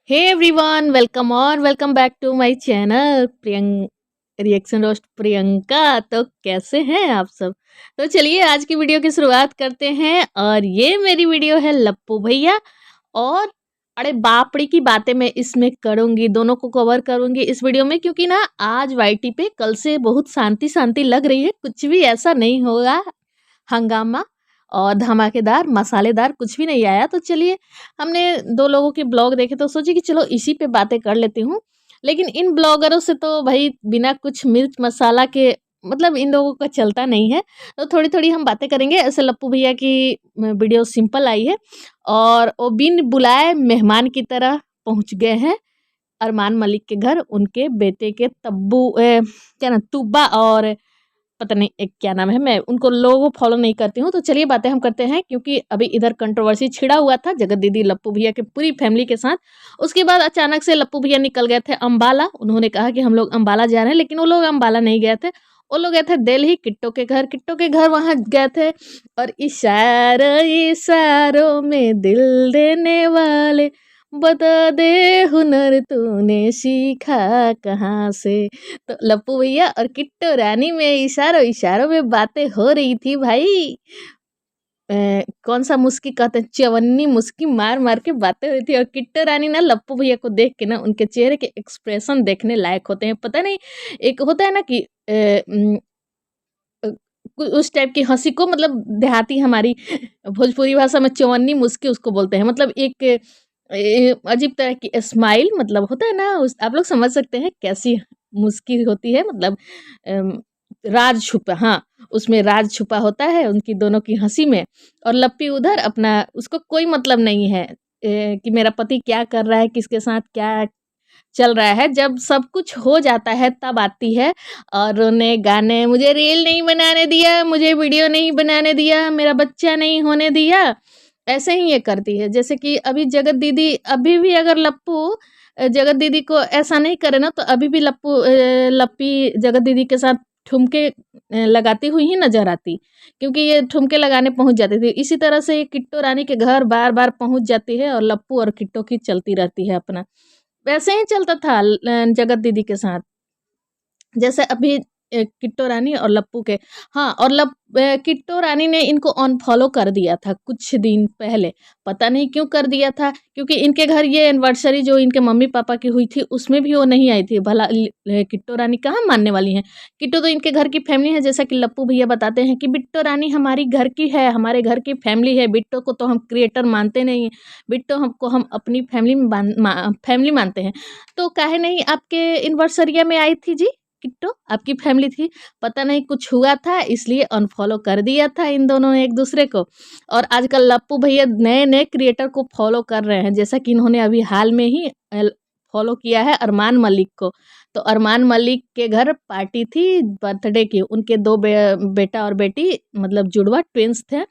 Hey everyone, welcome back to my channel reaction roast Priyanka. तो कैसे हैं आप सब? तो चलिए आज की वीडियो की शुरुआत करते हैं। और ये मेरी वीडियो है लप्पू भैया और अरे बापड़ी की बातें मैं इसमें करूंगी, दोनों को कवर करूंगी इस वीडियो में, क्योंकि ना आज वाईटी पे कल से बहुत शांति शांति लग रही है। कुछ भी ऐसा नहीं होगा हंगामा और धमाकेदार मसालेदार कुछ भी नहीं आया। तो चलिए, हमने दो लोगों के ब्लॉग देखे तो सोची कि चलो इसी पे बातें कर लेती हूँ। लेकिन इन ब्लॉगरों से तो भाई बिना कुछ मिर्च मसाला के मतलब इन लोगों का चलता नहीं है। तो थोड़ी थोड़ी हम बातें करेंगे। ऐसे लप्पू भैया की वीडियो सिंपल आई है और वो बिन बुलाए मेहमान की तरह पहुंच गए हैं अरमान मलिक के घर, उनके बेटे के क्या ना तुब्बा और पता नहीं एक क्या नाम है, मैं उनको लोगों को फॉलो नहीं करती हूँ। तो चलिए बातें हम करते हैं, क्योंकि अभी इधर कंट्रोवर्सी छिड़ा हुआ था जगत दीदी लप्पू भैया के पूरी फैमिली के साथ। उसके बाद अचानक से लप्पू भैया निकल गए थे अम्बाला। उन्होंने कहा कि हम लोग अम्बाला जा रहे हैं, लेकिन वो लोग अम्बाला नहीं गए थे। वो लोग गए थे दिल्ली किट्टो के घर वहाँ गए थे। और इशारों इशारों में दिल देने वाले, बता दे हुनर तूने सीखा कहाँ से। तो लप्पू भैया और किट्टो रानी में इशारों इशारों में बातें हो रही थी भाई। कौन सा मुस्की कहते हैं, चवन्नी मुस्की मार मार के बातें हुई थी। और किट्टो रानी ना लप्पू भैया को देख के ना उनके चेहरे के एक्सप्रेशन देखने लायक होते हैं। पता नहीं, एक होता है ना कि अ, उस टाइप की हंसी को, मतलब देहाती हमारी भोजपुरी भाषा में चवन्नी मुस्की उसको बोलते हैं। मतलब एक अजीब तरह की स्माइल, मतलब होता है ना उस, आप लोग समझ सकते हैं कैसी मुस्की होती है। मतलब अम, राज छुपा, हाँ, उसमें राज छुपा होता है उनकी दोनों की हंसी में। और लप्पी उधर अपना, उसको कोई मतलब नहीं है कि मेरा पति क्या कर रहा है, किसके साथ क्या चल रहा है। जब सब कुछ हो जाता है तब आती है और रोने गाने, मुझे रील नहीं बनाने दिया, मुझे वीडियो नहीं बनाने दिया, मेरा बच्चा नहीं होने दिया। ऐसे ही ये करती है। जैसे कि अभी जगत दीदी, अभी भी अगर लप्पू जगत दीदी को ऐसा नहीं करे ना, तो अभी भी लप्पी जगत दीदी के साथ ठुमके लगाती हुई ही नजर आती, क्योंकि ये ठुमके लगाने पहुंच जाती थी। इसी तरह से ये किट्टो रानी के घर बार बार पहुंच जाती है और लप्पू और किट्टो की चलती रहती है अपना। वैसे ही चलता था जगत दीदी के साथ। जैसे अभी किट्टो रानी और लप्पू के, हाँ, और किट्टो रानी ने इनको अनफॉलो कर दिया था कुछ दिन पहले। पता नहीं क्यों कर दिया था, क्योंकि इनके घर ये एनिवर्सरी जो इनके मम्मी पापा की हुई थी उसमें भी वो नहीं आई थी। भला किट्टो रानी कहाँ मानने वाली हैं। किट्टो तो इनके घर की फैमिली है। जैसा कि लप्पू भैया बताते हैं कि बिट्टो रानी हमारी घर की है, हमारे घर की फैमिली है। बिट्टो को तो हम क्रिएटर मानते नहीं हैं, बिट्टो हमको हम अपनी फैमिली में फैमिली मानते हैं। तो काहे नहीं आपके एनिवर्सरिया में आई थी जी किट्टो, आपकी फैमिली थी। पता नहीं कुछ हुआ था इसलिए अनफॉलो कर दिया था इन दोनों ने एक दूसरे को। और आजकल लप्पू भैया नए नए क्रिएटर को फॉलो कर रहे हैं, जैसा कि इन्होंने अभी हाल में ही फॉलो किया है अरमान मलिक को। तो अरमान मलिक के घर पार्टी थी बर्थडे की, उनके दो बेटा और बेटी, मतलब जुड़वा ट्विंस थे।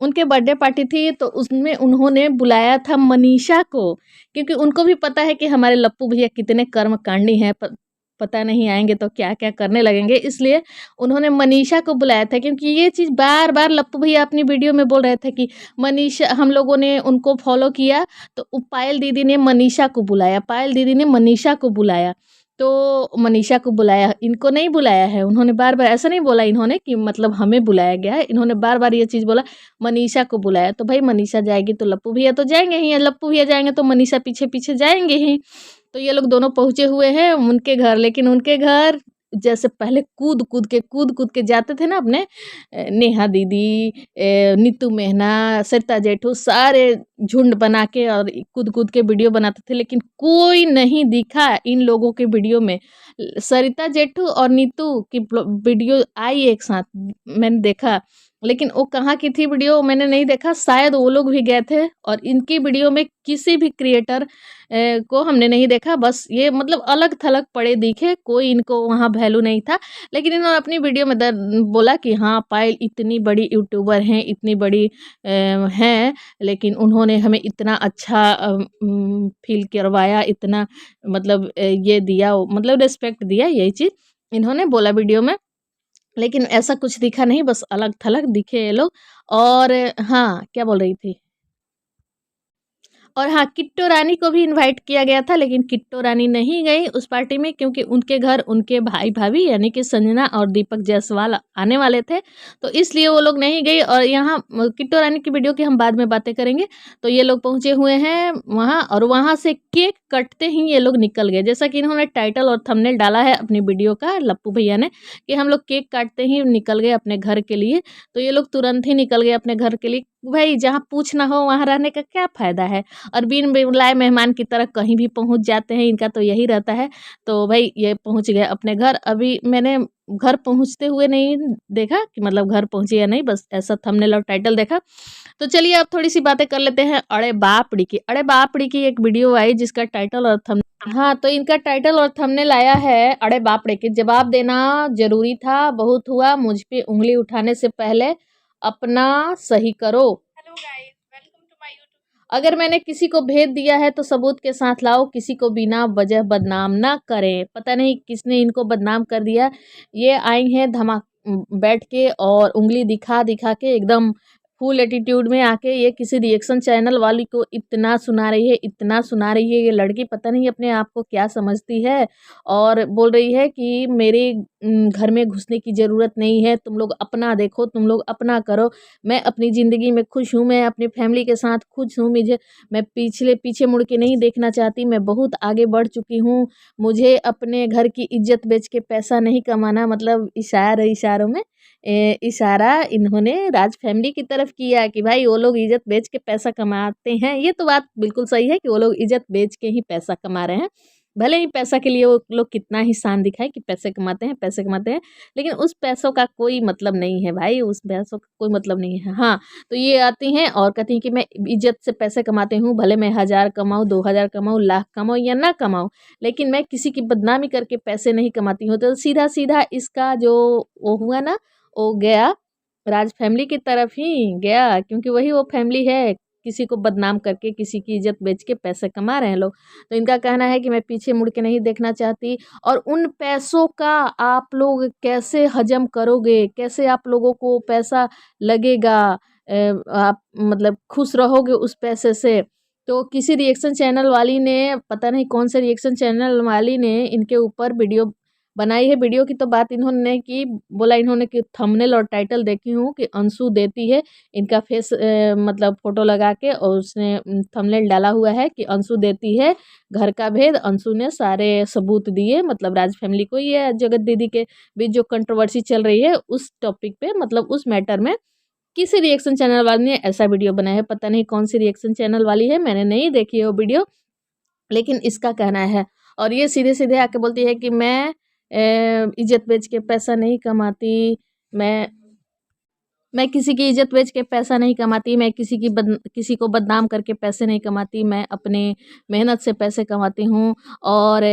उनके बर्थडे पार्टी थी, तो उसमें उन्होंने बुलाया था मनीषा को, क्योंकि उनको भी पता है कि हमारे लप्पू भैया कितने कर्मकांडी हैं। पता नहीं आएँगे तो क्या-क्या करने लगेंगे, इसलिए उन्होंने मनीषा को बुलाया था। क्योंकि ये चीज़ बार-बार लप्पू भैया अपनी वीडियो में बोल रहे थे कि मनीषा, हम लोगों ने उनको फ़ॉलो किया, तो पायल दीदी ने मनीषा को बुलाया, पायल दीदी ने मनीषा को बुलाया। तो मनीषा को बुलाया, इनको नहीं बुलाया है। उन्होंने बार-बार ऐसा नहीं बोला इन्होंने कि मतलब हमें बुलाया गया है, इन्होंने बार-बार ये चीज़ बोला मनीषा को बुलाया। तो भाई मनीषा जाएगी तो लप्पू भैया तो जाएँगे ही, लप्पू भैया जाएँगे तो मनीषा पीछे-पीछे जाएँगे ही। तो ये लोग दोनों पहुँचे हुए हैं उनके घर, लेकिन उनके घर जैसे पहले कूद-कूद के जाते थे ना अपने नेहा दीदी, नीतू मेहना, सरिता जेठू, सारे झुंड बना के और कूद-कूद के वीडियो बनाते थे, लेकिन कोई नहीं दिखा इन लोगों के वीडियो में। सरिता जेठू और नीतू की वीडियो आई एक साथ, मैंने देखा, लेकिन वो कहाँ की थी वीडियो मैंने नहीं देखा। शायद वो लोग भी गए थे और इनकी वीडियो में किसी भी क्रिएटर को हमने नहीं देखा। बस ये मतलब अलग-थलग पड़े दिखे, कोई इनको वहाँ वैल्यू नहीं था। लेकिन इन्होंने अपनी वीडियो में बोला कि हाँ, पायल इतनी बड़ी यूट्यूबर हैं, इतनी बड़ी हैं, लेकिन उन्होंने हमें इतना अच्छा फ़ील करवाया, इतना मतलब ये दिया, मतलब रिस्पेक्ट दिया, यही चीज़ इन्होंने बोला वीडियो में। लेकिन ऐसा कुछ दिखा नहीं, बस अलग-थलग दिखे ये लोग। और हाँ, क्या बोल रही थी? और हाँ, किट्टू रानी को भी इनवाइट किया गया था, लेकिन किट्टू रानी नहीं गई उस पार्टी में, क्योंकि उनके घर उनके भाई भाभी यानी कि संजना और दीपक जायसवाल आने वाले थे, तो इसलिए वो लोग नहीं गई। और यहाँ किट्टू रानी की वीडियो की हम बाद में बातें करेंगे। तो ये लोग पहुँचे हुए हैं वहाँ, और वहाँ से केक कटते ही ये लोग निकल गए। जैसा कि इन्होंने टाइटल और थंबनेल डाला है अपनी वीडियो का, लप्पू भैया ने, कि हम लोग केक काटते ही निकल गए अपने घर के लिए। तो ये लोग तुरंत ही निकल गए अपने घर के लिए। भाई जहाँ पूछ ना हो वहाँ रहने का क्या फ़ायदा है, और बिन बुलाए मेहमान की तरह कहीं भी पहुँच जाते हैं, इनका तो यही रहता है। तो भाई ये पहुँच गए अपने घर। अभी मैंने घर पहुँचते हुए नहीं देखा कि मतलब घर पहुँचे या नहीं, बस ऐसा थंबनेल और टाइटल देखा। तो चलिए अब थोड़ी सी बातें कर लेते हैं अड़े बापड़ी की। अड़े बापड़ी की एक वीडियो आई जिसका टाइटल और थंब हाँ, तो इनका टाइटल और थंबनेल आया है अड़े बापड़े के। जवाब देना जरूरी था, बहुत हुआ, मुझ पे उंगली उठाने से पहले अपना सही करो। अगर मैंने किसी को भेज दिया है तो सबूत के साथ लाओ, किसी को बिना वजह बदनाम ना करें। पता नहीं किसने इनको बदनाम कर दिया। ये आई हैं बैठ के और उंगली दिखा दिखा के एकदम फुल एटीट्यूड में आके ये किसी रिएक्शन चैनल वाली को इतना सुना रही है, इतना सुना रही है। ये लड़की पता नहीं अपने आप को क्या समझती है, और बोल रही है कि मेरे घर में घुसने की ज़रूरत नहीं है, तुम लोग अपना देखो, तुम लोग अपना करो। मैं अपनी ज़िंदगी में खुश हूँ, मैं अपनी फैमिली के साथ खुश हूँ, मैं पीछे मुड़ के नहीं देखना चाहती, मैं बहुत आगे बढ़ चुकी हूँ। मुझे अपने घर की इज्जत बेच के पैसा नहीं कमाना। मतलब इशारों में इशारा इन्होंने राज फैमिली की तरफ किया कि भाई वो लोग इज्जत बेच के पैसा कमाते हैं। ये तो बात बिल्कुल सही है कि वो लोग इज्जत बेच के ही पैसा कमा रहे हैं। भले ही पैसा के लिए वो लोग कितना ही शान दिखाए कि पैसे कमाते हैं, पैसे कमाते हैं, लेकिन उस पैसों का कोई मतलब नहीं है भाई, उस पैसों का कोई मतलब नहीं है। हाँ, तो ये आती हैं और कहती हैं कि मैं इज्जत से पैसे कमाती हूँ, भले मैं 1000 कमाऊँ, 2000 कमाऊँ, लाख कमाऊँ या ना कमाऊँ, लेकिन मैं किसी की बदनामी करके पैसे नहीं कमाती हूँ। तो सीधा-सीधा इसका जो वो हुआ ना, वो गया राज फैमिली की तरफ ही गया, क्योंकि वही वो फैमिली है, किसी को बदनाम करके किसी की इज्जत बेच के पैसे कमा रहे हैं लोग। तो इनका कहना है कि मैं पीछे मुड़ के नहीं देखना चाहती, और उन पैसों का आप लोग कैसे हजम करोगे, कैसे आप लोगों को पैसा लगेगा, आप मतलब खुश रहोगे उस पैसे से। तो किसी रिएक्शन चैनल वाली ने, पता नहीं कौन से रिएक्शन चैनल वाली ने इनके ऊपर वीडियो बनाई है। वीडियो की तो बात इन्होंने की, बोला इन्होंने कि थंबनेल और टाइटल देखी हूँ कि अंशु देती है, इनका फेस मतलब फ़ोटो लगा के, और उसने थंबनेल डाला हुआ है कि अंशु देती है घर का भेद। अंशु ने सारे सबूत दिए, मतलब राज फैमिली को। ये जगत दीदी के बीच जो कंट्रोवर्सी चल रही है उस टॉपिक पे, मतलब उस मैटर में किसी रिएक्शन चैनल वाले ने ऐसा वीडियो बनाया है। पता नहीं कौन सी रिएक्शन चैनल वाली है, मैंने नहीं देखी है वो वीडियो, लेकिन इसका कहना है। और ये सीधे-सीधे आके बोलती है कि मैं इज़्ज़त बेच के पैसा नहीं कमाती, मैं मैं किसी की इज़्ज़त बेच के पैसा नहीं कमाती, मैं किसी को बदनाम करके पैसे नहीं कमाती, मैं अपने मेहनत से पैसे कमाती हूँ। और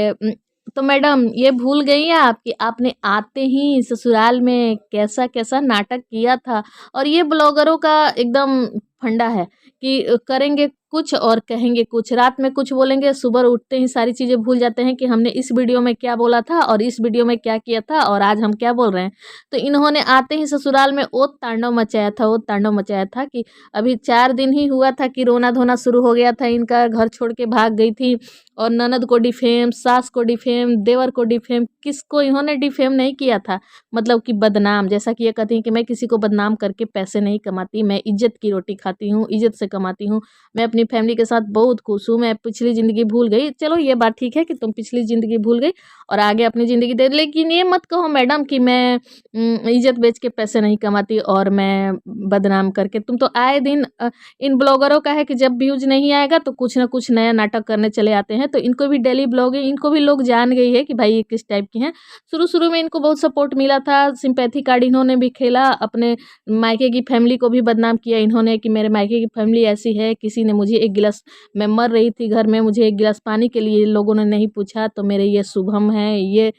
तो मैडम ये भूल गई हैं आप कि आपने आते ही ससुराल में कैसा-कैसा नाटक किया था। और ये ब्लॉगरों का एकदम फंडा है कि करेंगे कुछ और कहेंगे कुछ, रात में कुछ बोलेंगे, सुबह उठते ही सारी चीज़ें भूल जाते हैं कि हमने इस वीडियो में क्या बोला था और इस वीडियो में क्या किया था और आज हम क्या बोल रहे हैं। तो इन्होंने आते ही ससुराल में ओत तांडव मचाया था कि अभी 4 दिन ही हुआ था कि रोना-धोना शुरू हो गया था इनका, घर छोड़ के भाग गई थी। और ननद को डिफेम, सास को डिफेम, देवर को डिफेम, किसको इन्होंने डिफेम नहीं किया था, मतलब कि बदनाम। जैसा कि ये कहती हैं कि मैं किसी को बदनाम करके पैसे नहीं कमाती, मैं इज़्ज़त की रोटी खाती हूँ, इज़्ज़त से कमाती हूँ, मैं अपनी फैमिली के साथ बहुत खुश हूँ, मैं पिछली ज़िंदगी भूल गई। चलो ये बात ठीक है कि तुम पिछली ज़िंदगी भूल गई और आगे अपनी ज़िंदगी दे, लेकिन ये मत कहो मैडम कि मैं इज़्ज़त बेच के पैसे नहीं कमाती और मैं बदनाम करके। तुम तो आए दिन इन ब्लॉगरों का है कि जब व्यूज़ नहीं आएगा तो कुछ ना कुछ नया नाटक करने चले आते हैं। तो इनको भी डेली ब्लॉगिंग, इनको भी लोग जान गई है कि भाई ये किस टाइप की हैं। शुरू-शुरू में इनको बहुत सपोर्ट मिला था, सिंपैथी कार्ड इन्होंने भी खेला, अपने मायके की फैमिली को भी बदनाम किया इन्होंने कि मेरे मायके की फैमिली ऐसी है, किसी ने मुझे 1 गिलास, मैं मर रही थी घर में, मुझे 1 गिलास पानी के लिए लोगों ने नहीं पूछा, तो मेरे ये शुभम हैं, ये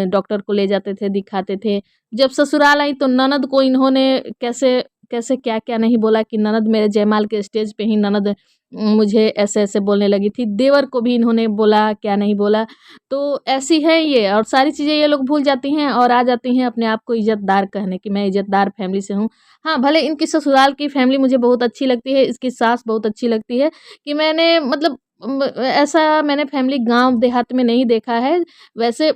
डॉक्टर को ले जाते थे, दिखाते थे। जब ससुराल आई तो ननद को इन्होंने कैसे कैसे क्या-क्या नहीं बोला कि ननद मेरे जयमाल के स्टेज पे ही ननद मुझे ऐसे-ऐसे बोलने लगी थी। देवर को भी इन्होंने बोला, क्या नहीं बोला। तो ऐसी है ये, और सारी चीज़ें ये लोग भूल जाती हैं और आ जाती हैं अपने आप को इज़्ज़तदार कहने कि मैं इज़्ज़तदार फैमिली से हूँ। हाँ, भले इनकी ससुराल की फैमिली मुझे बहुत अच्छी लगती है, इसकी सास बहुत अच्छी लगती है कि मैंने मतलब ऐसा मैंने फैमिली गाँव देहात में नहीं देखा है। वैसे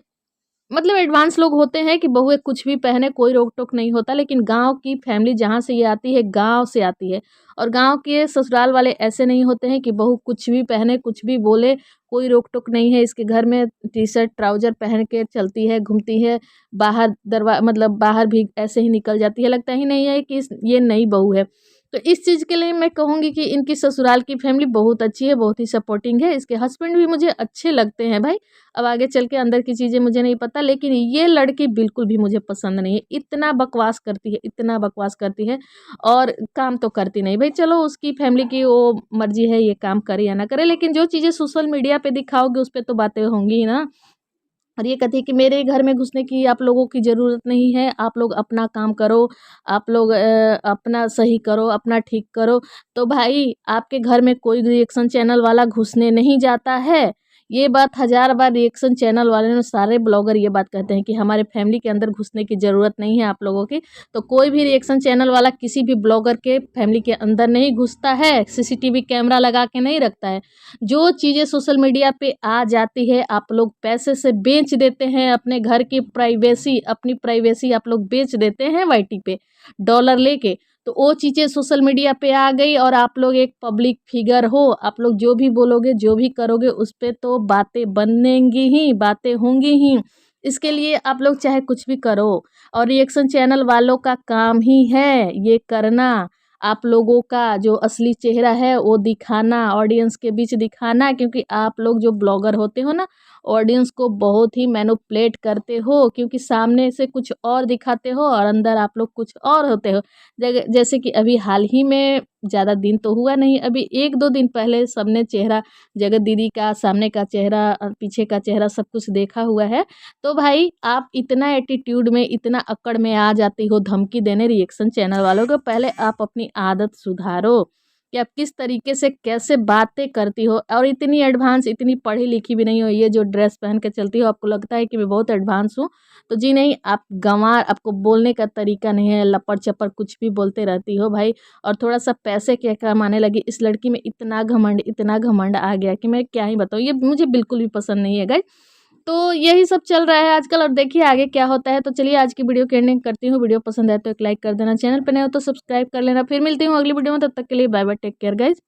मतलब एडवांस लोग होते हैं कि बहुएँ कुछ भी पहने, कोई रोक-टोक नहीं होता, लेकिन गाँव की फैमिली जहाँ से ये आती है, गाँव से आती है। और गाँव के ससुराल वाले ऐसे नहीं होते हैं कि बहू कुछ भी पहने, कुछ भी बोले, कोई रोक-टोक नहीं है। इसके घर में टी-शर्ट, ट्राउज़र पहन के चलती है, घूमती है, बाहर मतलब बाहर भी ऐसे ही निकल जाती है, लगता ही नहीं है कि ये नई बहू है। तो इस चीज़ के लिए मैं कहूँगी कि इनकी ससुराल की फैमिली बहुत अच्छी है, बहुत ही सपोर्टिंग है। इसके हस्बैंड भी मुझे अच्छे लगते हैं भाई। अब आगे चल के अंदर की चीज़ें मुझे नहीं पता, लेकिन ये लड़की बिल्कुल भी मुझे पसंद नहीं है। इतना बकवास करती है, इतना बकवास करती है और काम तो करती नहीं। भई चलो उसकी फैमिली की वो मर्ज़ी है, ये काम करे या ना करे, लेकिन जो चीज़ें सोशल मीडिया पे दिखाओगे उस पे तो बातें होंगी ही ना। और ये कहती है कि मेरे घर में घुसने की आप लोगों की ज़रूरत नहीं है, आप लोग अपना काम करो, आप लोग अपना सही करो, अपना ठीक करो। तो भाई आपके घर में कोई रिएक्शन चैनल वाला घुसने नहीं जाता है। ये बात हज़ार बार रिएक्शन चैनल वाले ने, सारे ब्लॉगर ये बात कहते हैं कि हमारे फैमिली के अंदर घुसने की ज़रूरत नहीं है आप लोगों की। तो कोई भी रिएक्शन चैनल वाला किसी भी ब्लॉगर के फैमिली के अंदर नहीं घुसता है, सीसीटीवी कैमरा लगा के नहीं रखता है। जो चीज़ें सोशल मीडिया पे आ जाती है आप लोग पैसे से बेच देते हैं, अपने घर की प्राइवेसी, अपनी प्राइवेसी आप लोग बेच देते हैं वाईटी पे डॉलर लेके। तो वो चीज़ें सोशल मीडिया पे आ गई और आप लोग एक पब्लिक फिगर हो, आप लोग जो भी बोलोगे, जो भी करोगे उस पे तो बातें बनेंगी ही, बातें होंगी ही। इसके लिए आप लोग चाहे कुछ भी करो, और रिएक्शन चैनल वालों का काम ही है ये करना। आप लोगों का जो असली चेहरा है वो दिखाना, ऑडियंस के बीच दिखाना, क्योंकि आप लोग जो ब्लॉगर होते हो ना, ऑडियंस को बहुत ही मैनिपुलेट करते हो, क्योंकि सामने से कुछ और दिखाते हो और अंदर आप लोग कुछ और होते हो। जैसे कि अभी हाल ही में, ज़्यादा दिन तो हुआ नहीं, अभी 1-2 दिन पहले सबने चेहरा, जगत दीदी का सामने का चेहरा, पीछे का चेहरा सब कुछ देखा हुआ है। तो भाई आप इतना एटीट्यूड में, इतना अक्कड़ में आ जाती हो धमकी देने रिएक्शन चैनल वालों को। पहले आप अपनी आदत सुधारो कि आप किस तरीके से कैसे बातें करती हो, और इतनी एडवांस, इतनी पढ़ी लिखी भी नहीं हो। ये जो ड्रेस पहन के चलती हो, आपको लगता है कि मैं बहुत एडवांस हूँ, तो जी नहीं, आप गँवार, आपको बोलने का तरीका नहीं है, लपड़-चपड़ कुछ भी बोलते रहती हो भाई। और थोड़ा-सा पैसे के कमाने लगी, इस लड़की में इतना घमंड आ गया कि मैं क्या ही बताऊँ, ये मुझे बिल्कुल भी पसंद नहीं है गाइस। तो यही सब चल रहा है आजकल, और देखिए आगे क्या होता है। तो चलिए आज की वीडियो की एंडिंग करती हूँ। वीडियो पसंद आए तो एक लाइक कर देना, चैनल पे नए हो तो सब्सक्राइब कर लेना। फिर मिलती हूँ अगली वीडियो में, तब तक के लिए bye bye, take care guys.